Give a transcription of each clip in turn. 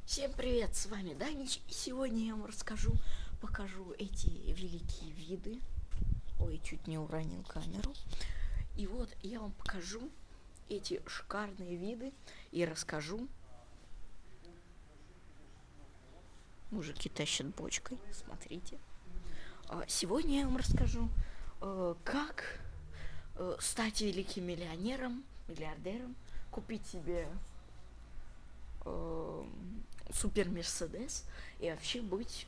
Всем привет, с вами Данич, и сегодня я вам покажу эти великие виды. Ой, чуть не уронил камеру. И вот я вам покажу эти шикарные виды и расскажу. Мужики тащат бочкой, смотрите. Сегодня я вам расскажу, как стать великим миллиардером, купить себе супер Мерседес и вообще быть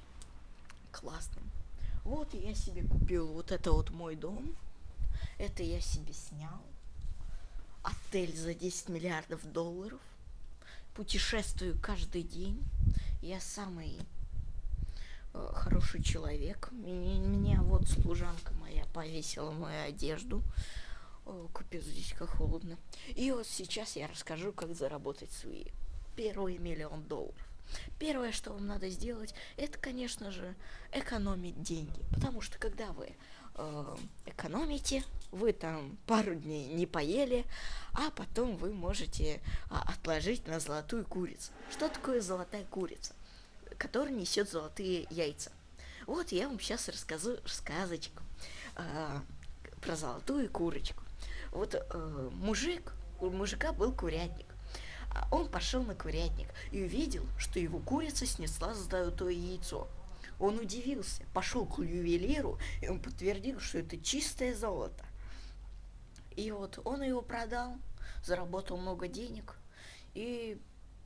классным. Вот я себе купил вот это вот мой дом. Это я себе снял. Отель за 10 миллиардов долларов. Путешествую каждый день. Я самый хороший человек. Меня вот служанка моя повесила мою одежду. Купил здесь как холодно. И вот сейчас я расскажу, как заработать свои первый $1 000 000. Первое, что вам надо сделать, это, конечно же, экономить деньги. Потому что когда вы экономите, вы там пару дней не поели, а потом вы можете отложить на золотую курицу. Что такое золотая курица? Которая несет золотые яйца. Вот я вам сейчас расскажу сказочку про золотую курочку. Вот у мужика был курятник. Он пошел на курятник и увидел, что его курица снесла золотое яйцо. Он удивился, пошел к ювелиру, и он подтвердил, что это чистое золото. И вот он его продал, заработал много денег и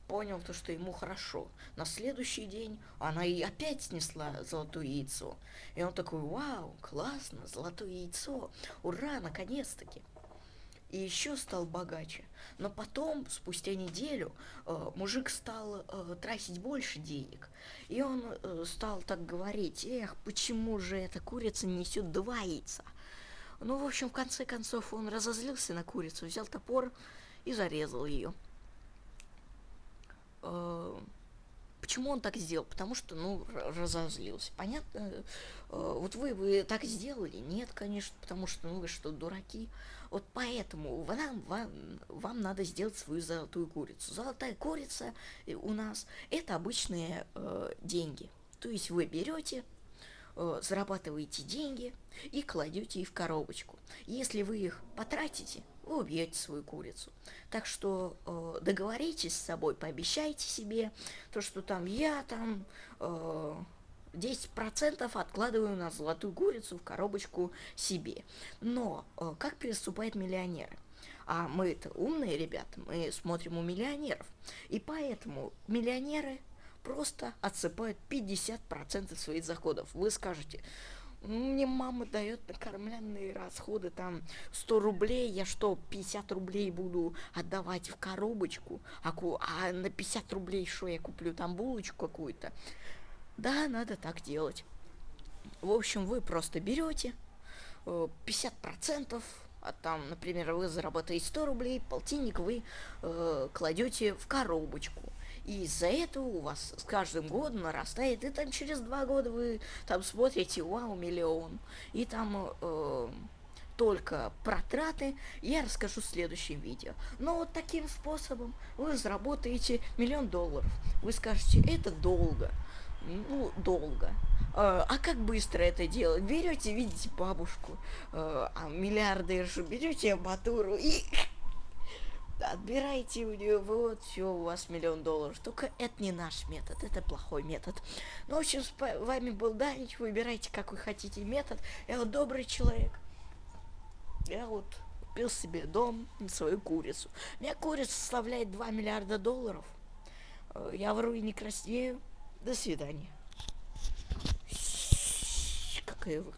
понял то, что ему хорошо. На следующий день она и опять снесла золотое яйцо. И он такой: вау, классно, золотое яйцо, ура, наконец-таки. И еще стал богаче. Но потом, спустя неделю, мужик стал тратить больше денег. И он стал так говорить: эх, почему же эта курица несет 2 яйца? Ну, в общем, в конце концов, он разозлился на курицу, взял топор и зарезал ее. Почему он так сделал? Потому что, разозлился. Понятно? Вот вы так сделали? Нет, конечно, потому что, вы что, дураки? Вот поэтому вам надо сделать свою золотую курицу. Золотая курица у нас это обычные деньги. То есть вы берете, зарабатываете деньги и кладете их в коробочку. Если вы их потратите, вы убьете свою курицу. Так что договоритесь с собой, пообещайте себе, то, что я 10% откладываю на золотую курицу в коробочку себе. Но как переступают миллионеры? А мы-то умные ребята, мы смотрим у миллионеров. И поэтому миллионеры просто отсыпают 50% своих доходов. Вы скажете: мне мама дает на кормлянные расходы 100 рублей, я что, 50 рублей буду отдавать в коробочку, а на 50 рублей что я куплю, булочку какую-то? Да, надо так делать. В общем, вы просто берете 50%, например, вы заработаете 100 рублей, полтинник вы кладете в коробочку. И из-за этого у вас с каждым годом нарастает, и через 2 года вы смотрите: вау, 1 000 000. И только про траты я расскажу в следующем видео. Но вот таким способом вы заработаете $1 000 000. Вы скажете: это долго. Долго. А как быстро это делать? Берете, видите бабушку, миллиардершу, берете амбатуру и отбираете у нее, вот, все, у вас $1 000 000. Только это не наш метод, это плохой метод. Ну, в общем, с вами был Данич. Выбирайте, какой хотите метод. Я вот добрый человек. Я вот купил себе дом на свою курицу. У меня курица составляет $2 миллиарда. Я вру и не краснею. До свидания. Какая вы